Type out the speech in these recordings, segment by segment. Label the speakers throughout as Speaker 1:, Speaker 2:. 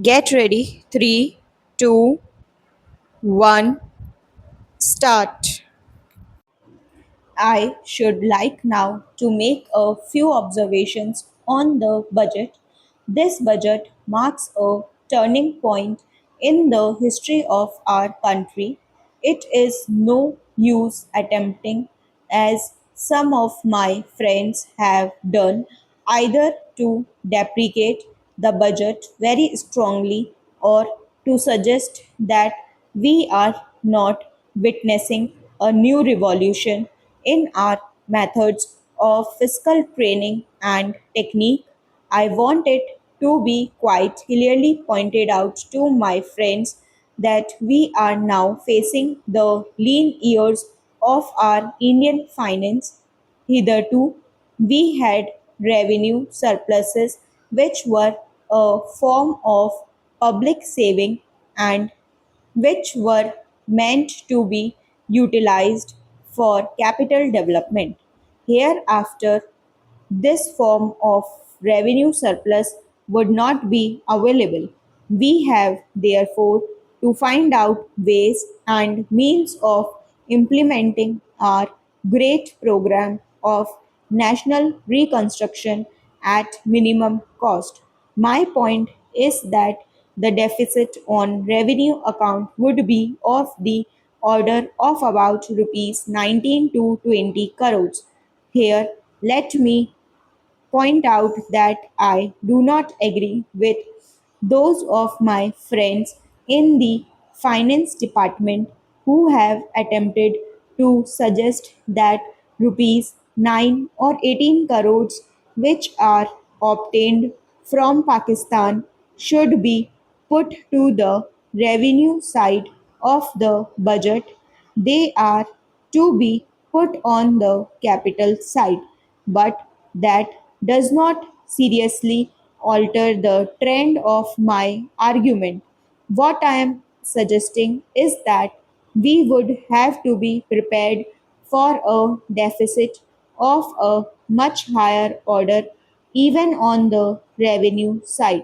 Speaker 1: Get ready. 3, 2, 1, start. I should like now to make a few observations on the budget. This budget marks a turning point in the history of our country. It is no use attempting, as some of my friends have done, either to deprecate the budget very strongly or to suggest that we are not witnessing a new revolution in our methods of fiscal training and technique. I want it to be quite clearly pointed out to my friends that we are now facing the lean years of our Indian finance. Hitherto, we had revenue surpluses which were a form of public saving and which were meant to be utilized for capital development. Hereafter, this form of revenue surplus would not be available. We have therefore to find out ways and means of implementing our great program of national reconstruction at minimum cost. My point is that the deficit on revenue account would be of the order of about rupees 19 to 20 crores. Here, let me point out that I do not agree with those of my friends in the finance department who have attempted to suggest that rupees 9 or 18 crores which are obtained from Pakistan should be put to the revenue side of the budget. They are to be put on the capital side, but that does not seriously alter the trend of my argument. What I am suggesting is that we would have to be prepared for a deficit of a much higher order even on the revenue side.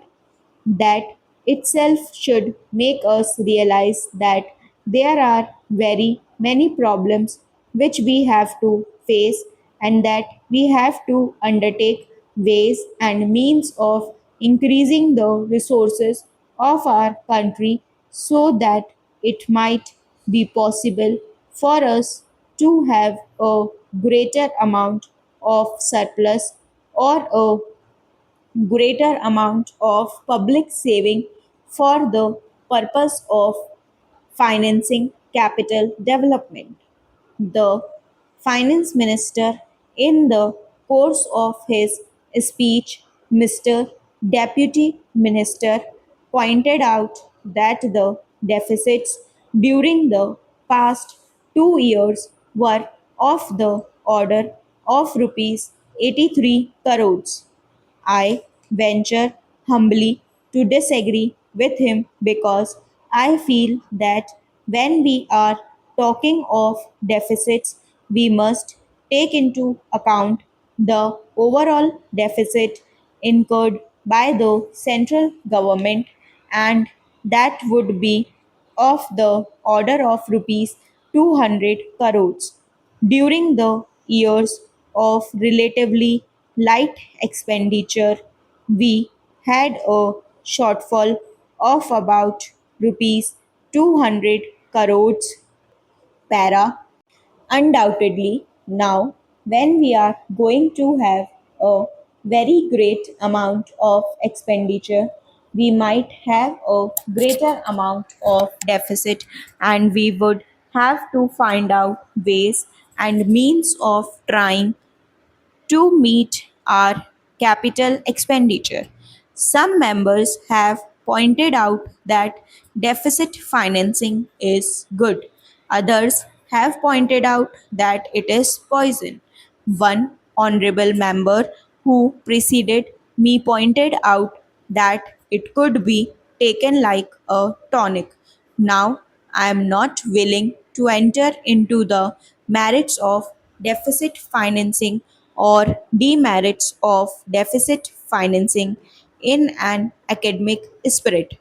Speaker 1: That itself should make us realize that there are very many problems which we have to face and that we have to undertake ways and means of increasing the resources of our country so that it might be possible for us to have a greater amount of surplus or a greater amount of public saving for the purpose of financing capital development. The finance minister, in the course of his speech, Mr. Deputy Minister, pointed out that the deficits during the past 2 years were of the order of rupees 83 crores. I venture humbly to disagree with him because I feel that when we are talking of deficits, we must take into account the overall deficit incurred by the central government, and that would be of the order of rupees 200 crores. During the years of relatively light expenditure, we had a shortfall of about rupees 200 crores para. Undoubtedly, now when we are going to have a very great amount of expenditure, we might have a greater amount of deficit, and we would have to find out ways and means of trying to meet our capital expenditure. Some members have pointed out that deficit financing is good. Others have pointed out that it is poison. One honorable member who preceded me pointed out that it could be taken like a tonic. Now, I am not willing to enter into the merits of deficit financing or demerits of deficit financing in an academic spirit.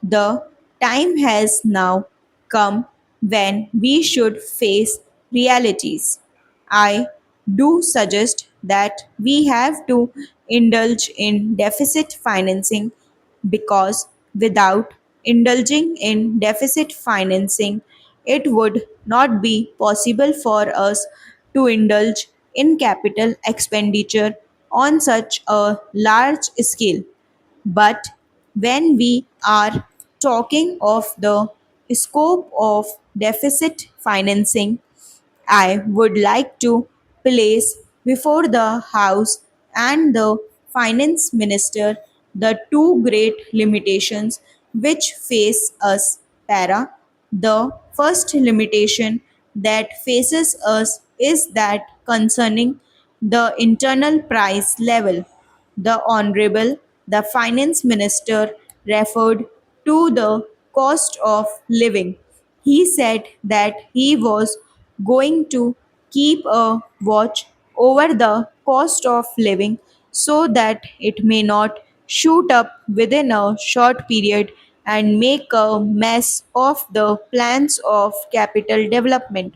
Speaker 1: The time has now come when we should face realities. I do suggest that we have to indulge in deficit financing because without indulging in deficit financing, it would not be possible for us to indulge in capital expenditure on such a large scale. But when we are talking of the scope of deficit financing, I would like to place before the House and the Finance Minister the two great limitations which face us. Para. The first limitation that faces us is that concerning the internal price level. The Honorable the Finance Minister referred to the cost of living. He said that he was going to keep a watch over the cost of living so that it may not shoot up within a short period and make a mess of the plans of capital development.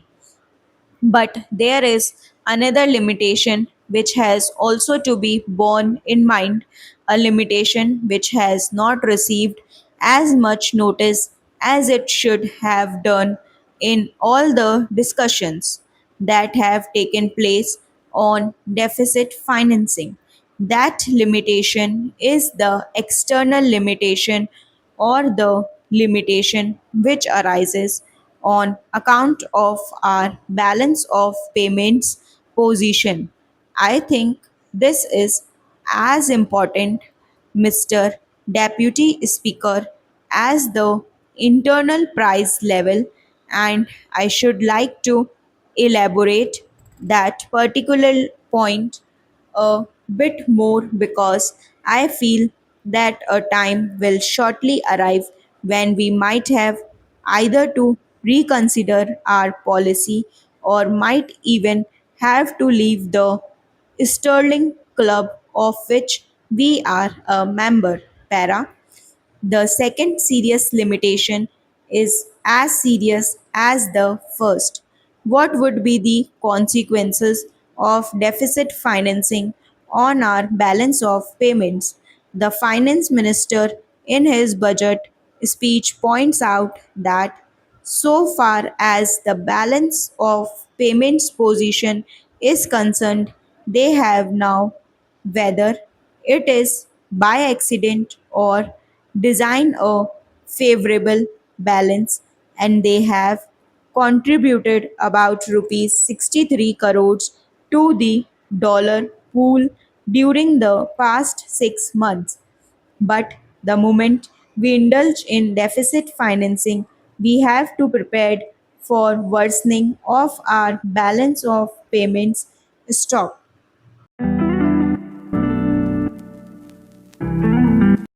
Speaker 1: But there is another limitation which has also to be borne in mind, a limitation which has not received as much notice as it should have done in all the discussions that have taken place on deficit financing. That limitation is the external limitation or the limitation which arises on account of our balance of payments position. I think this is as important, Mr. Deputy Speaker, as the internal price level, and I should like to elaborate that particular point a bit more because I feel that a time will shortly arrive when we might have either to reconsider our policy or might even have to leave the Sterling Club of which we are a member. Para. The second serious limitation is as serious as the first. What would be the consequences of deficit financing on our balance of payments? The finance minister in his budget speech points out that so far as the balance of payments position is concerned, they have now, whether it is by accident or design, a favorable balance, and they have contributed about rupees 63 crores to the dollar pool during the past 6 months. But the moment we indulge in deficit financing, we have to prepare for worsening of our balance of payments stock.